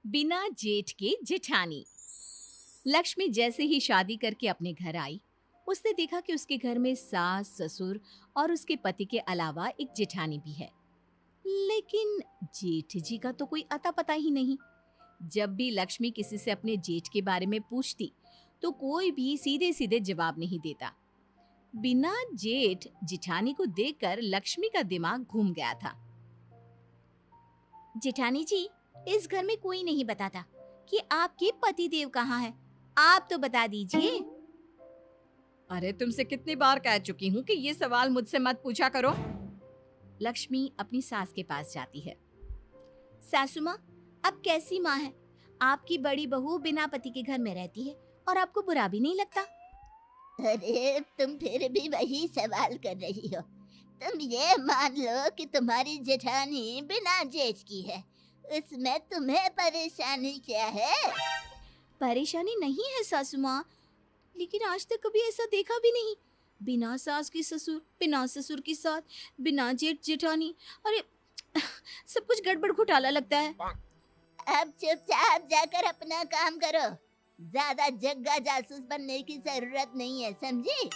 बिना जेठ के जेठानी। लक्ष्मी जैसे ही शादी करके अपने घर आई, उसने देखा कि उसके घर में सास, ससुर और उसके पति के अलावा एक जेठानी भी है। लेकिन जेठ जी का तो कोई अता पता ही नहीं। जब भी लक्ष्मी किसी से अपने जेठ के बारे में पूछती, तो कोई भी सीधे सीधे जवाब नहीं देता। बिना जेठ जेठानी को देखकर लक्ष्मी का दिमाग घूम गया था। जेठानी जी, इस घर में कोई नहीं बताता कि आपके पति देव कहाँ है। आप तो बता दीजिए। अरे तुमसे कितनी बार कह चुकी हूँ कि ये सवाल मुझसे मत पूछा करो। लक्ष्मी अपनी सास के पास जाती है। सासू माँ, अब कैसी माँ है? आपकी बड़ी बहू बिना पति के घर में रहती है और आपको बुरा भी नहीं लगता? अरे तुम फिर भी वही सवाल कर रही हो। तुम ये मान लो कि तुम्हारी जेठानी बिना जेठ की है। उसमें तुम्हें परेशानी क्या है? परेशानी नहीं है सासू माँ, लेकिन आज तक कभी ऐसा देखा भी नहीं। बिना सास की ससुर, बिना ससुर की सास, बिना जेठ जेठानी। अरे सब कुछ गड़बड़ घोटाला लगता है। अब चुपचाप जाकर अपना काम करो। ज्यादा जग्गा जासूस बनने की जरूरत नहीं है, समझी?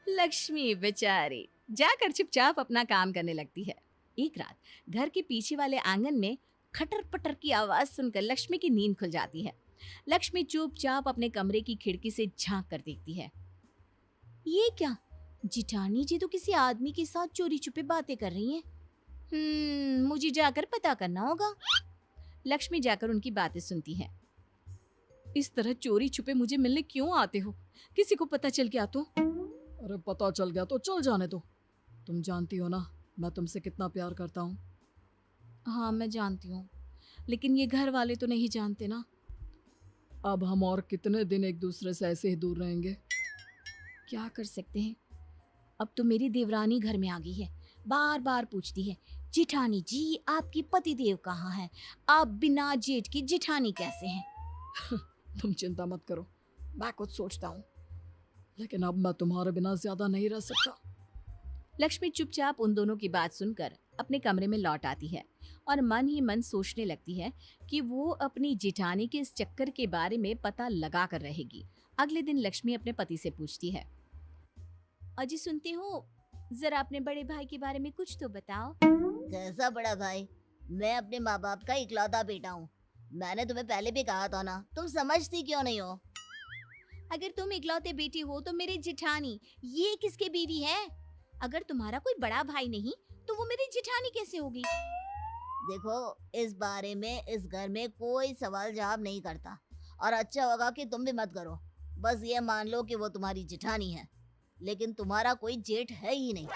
लक्ष्मी बेचारी जाकर चुपचाप अपना काम करने लगती है। एक रात घर के पीछे वाले आंगन में खटर पटर की आवाज सुनकर लक्ष्मी की नींद खुल जाती है। लक्ष्मी चुपचाप अपने कमरे की खिड़की से झांक कर देखती है। ये क्या? जिठानी जी तो किसी आदमी के साथ चोरी छुपे बातें कर रही हैं। मुझे जाकर पता करना होगा। लक्ष्मी जाकर उनकी बातें सुनती है। इस तरह चोरी छुपे मुझे मिलने क्यों आते हो? किसी को पता चल गया तो? अरे पता चल गया तो चल जाने दो। तुम जानती हो ना मैं तुमसे कितना प्यार करता हूँ। हाँ मैं जानती हूँ, लेकिन ये घर वाले तो नहीं जानते ना। अब हम और कितने दिन एक दूसरे से ऐसे ही दूर रहेंगे? क्या कर सकते हैं? अब तो मेरी देवरानी घर में आ गई है। बार बार पूछती है, जिठानी जी आपकी पति देव कहाँ है? आप बिना जेठ की जिठानी कैसे हैं? तुम चिंता मत करो, मैं कुछ सोचता हूँ, लेकिन अब मैं तुम्हारे बिना ज्यादा नहीं रह सकता। लक्ष्मी चुपचाप उन दोनों की बात सुनकर अपने कमरे में लौट आती है और मन ही मन सोचने लगती है कि वो अपनी जिठानी के इस चक्कर के बारे में पता लगा कर रहेगी। अगले दिन लक्ष्मी अपने पति से पूछती है, अजी सुनते हो, जरा अपने बड़े भाई के बारे में कुछ तो बताओ। कैसा बड़ा भाई? मैं अपने माँ बाप का इकलौता बेटा हूँ। मैंने तुम्हें पहले भी कहा था ना, तुम समझती क्यों नहीं हो? अगर तुम इकलौते बेटी हो तो मेरी जिठानी ये किसके बीवी है? अगर तुम्हारा कोई बड़ा भाई नहीं तो वो मेरी जिठानी कैसे होगी? देखो, इस बारे में इस घर में कोई सवाल जवाब नहीं करता, और अच्छा होगा कि तुम भी मत करो। बस ये मान लो कि वो तुम्हारी जेठानी है, लेकिन तुम्हारा कोई जेठ है ही नहीं।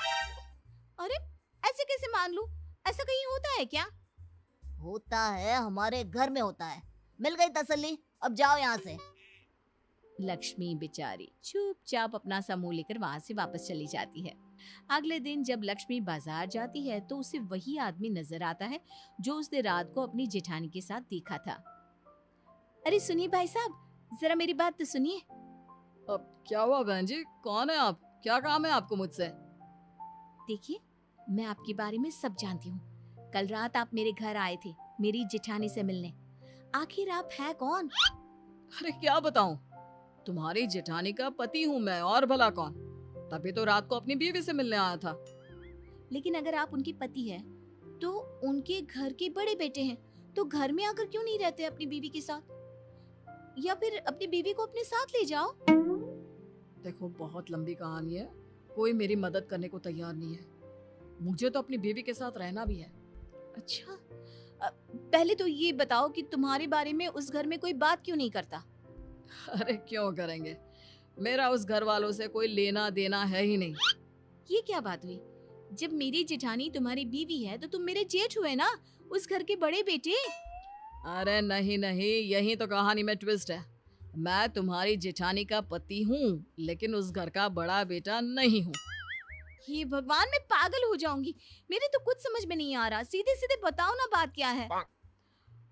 अरे ऐसे कैसे मान लूं? ऐसा कहीं होता है क्या? होता है, हमारे घर में होता है। मिल गई तसल्ली, अब जाओ यहाँ से। लक्ष्मी बेचारी चुपचाप अपना समूह लेकर वहां से वापस चली जाती है। अगले दिन जब लक्ष्मी बाजार जाती है तो उसे वही आदमी नजर आता है जो उसने रात को अपनी जेठानी के साथ देखा था। अरे सुनिए भाई साहब, जरा मेरी बात तो सुनिए। अब क्या हुआ बहन जी, कौन है आप? क्या काम है आपको मुझसे? देखिए, मैं आपके बारे में सब जानती हूँ। कल रात आप मेरे घर आए थे मेरी जेठानी से मिलने। आखिर आप हैं कौन? अरे क्या बताऊं, तुम्हारी जेठानी का पति हूँ मैं, और भला कौन? तभी तो रात को अपनी बीवी से मिलने आया था। लेकिन अगर आप उनके पति हैं, तो उनके घर के बड़े बेटे हैं, तो घर में आकर क्यों नहीं रहते अपनी बीवी के साथ? या फिर अपनी बीवी को अपने साथ ले जाओ। देखो बहुत लंबी कहानी है, कोई मेरी मदद करने को तैयार नहीं है। मुझे तो अपनी बीवी के साथ रहना भी है। अच्छा, पहले तो ये बताओ कि तुम्हारे बारे में उस घर में कोई बात क्यों नहीं करता? अरे क्यों करेंगे, मेरा उस घर वालों से कोई लेना देना है ही नहीं। ये क्या बात हुई? जब मेरी जेठानी तुम्हारी बीवी है तो तुम मेरे जेठ हुए ना, उस घर के बड़े बेटे। अरे नहीं नहीं, यही तो कहानी में ट्विस्ट है। मैं तुम्हारी जेठानी का पति हूँ, लेकिन उस घर का बड़ा बेटा नहीं हूँ। ये भगवान, मैं पागल हो जाऊंगी। मेरे तो कुछ समझ में नहीं आ रहा। सीधे सीधे बताओ ना, बात क्या है?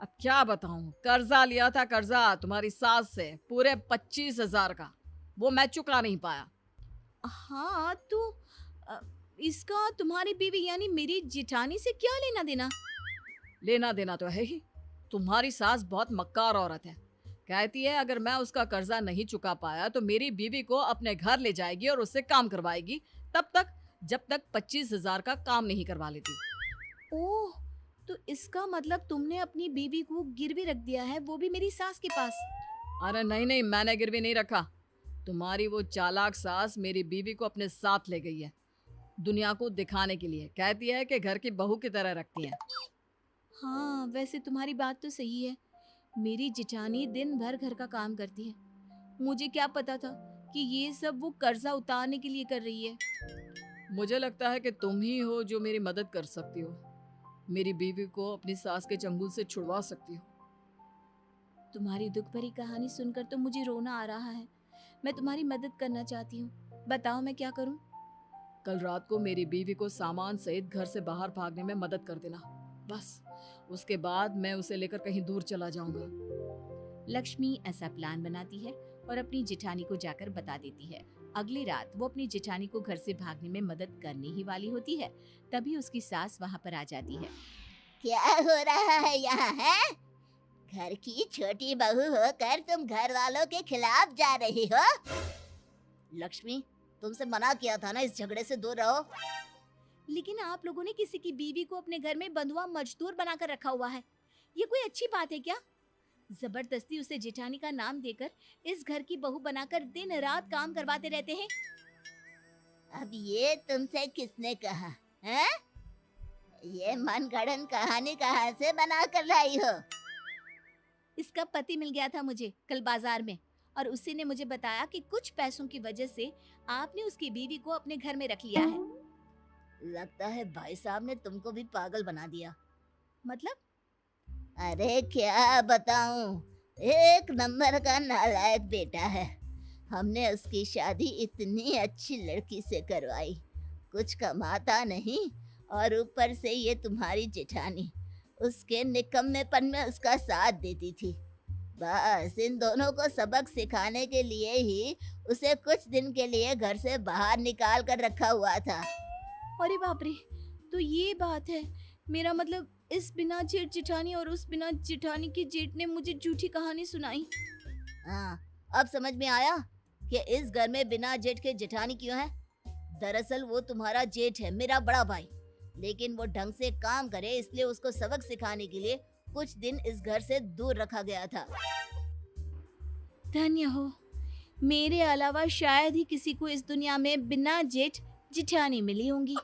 अब क्या बताऊं, कर्जा लिया था, कर्जा तुम्हारी सास से पूरे 25,000 का, वो मैं चुका नहीं पाया। हाँ तो अ, इसका तुम्हारी बीवी यानी मेरी जेठानी से क्या लेना देना? लेना देना तो है ही, तुम्हारी सास बहुत मक्कार औरत है। कहती है अगर मैं उसका कर्जा नहीं चुका पाया तो मेरी बीवी को अपने घर ले जाएगी और उससे काम करवाएगी, तब तक जब तक 25,000 का काम नहीं करवा लेती। ओह, तो इसका मतलब तुमने अपनी बीवी को गिरवी रख दिया है, वो भी मेरी सास के पास। अरे नहीं नहीं, मैंने गिरवी नहीं रखा। तुम्हारी वो चालाक सास मेरी बीवी को अपने साथ ले गई है, दुनिया को दिखाने के लिए। कहती है कि घर की बहू की तरह रखती है। हाँ, वैसे तुम्हारी बात तो सही है। मेरी जिठानी दिन भर घर का काम करती है। मुझे क्या पता था कि ये सब वो कर्जा उतारने के लिए कर रही है। मुझे लगता है कि तुम ही हो जो मेरी मदद कर सकती हो, मेरी बीवी को अपनी सास के चंगुल से छुड़वा सकती हो। तुम्हारी दुख भरी कहानी सुनकर तो मुझे रोना आ रहा है। मैं तुम्हारी मदद करना चाहती हूँ, बताओ मैं क्या करूँ। कल रात को मेरी बीवी को सामान सहित घर से बाहर भागने में मदद कर देना, बस। उसके बाद मैं उसे लेकर कहीं दूर चला जाऊंगा। लक्ष्मी ऐसा प्लान बनाती है और अपनी जिठानी को जाकर बता देती है। अगली रात वो अपनी जिठानी को घर से भागने में मदद करने ही वाली होती है, तभी उसकी सास वहाँ पर आ जाती है। क्या हो रहा है यहाँ है? घर की छोटी बहू होकर तुम घर वालों के खिलाफ जा रही हो? लक्ष्मी, तुमसे मना किया था ना इस झगड़े से दूर रहो। लेकिन आप लोगों ने किसी की बीवी को अपने घर में बंधुआ मजदूर बनाकर रखा हुआ है, ये कोई अच्छी बात है क्या? जबरदस्ती उसे जेठानी का नाम देकर इस घर की बहू बनाकर दिन रात काम करवाते रहते हैं। अब ये तुमसे किसने कहा है? ये मनगढ़ंत कहानी कहाँ से बना कर लाई हो? इसका पति मिल गया था मुझे कल बाजार में, और उसी ने मुझे बताया कि कुछ पैसों की वजह से आपने उसकी बीवी को अपने घर में रख लिया है। लगता है भाई साहब ने तुमको भी पागल बना दिया। मतलब? अरे क्या बताऊं, एक नंबर का नालायक बेटा है। हमने उसकी शादी इतनी अच्छी लड़की से करवाई, कुछ कमाता नहीं, और ऊपर से ये तुम्हारी जेठानी उसके निकम्मेपन में उसका साथ देती थी। बस इन दोनों को सबक सिखाने के लिए ही उसे कुछ दिन के लिए घर से बाहर निकाल कर रखा हुआ था। अरे बाप रे, तो ये बात है। मेरा मतलब इस बिना जेठ जेठानी और उस बिना जेठानी की जेठ ने मुझे झूठी कहानी सुनाई। हाँ, अब समझ में आया कि इस घर में बिना जेठ के जेठानी क्यों है। दरअसल वो तुम्हारा जेठ है, मेरा बड़ा भाई, लेकिन वो ढंग से काम करे इसलिए उसको सबक सिखाने के लिए कुछ दिन इस घर से दूर रखा गया था। धन्य हो, मेरे अलावा शायद ही किसी को इस दुनिया में बिना जेठ जिठानी मिली होंगी।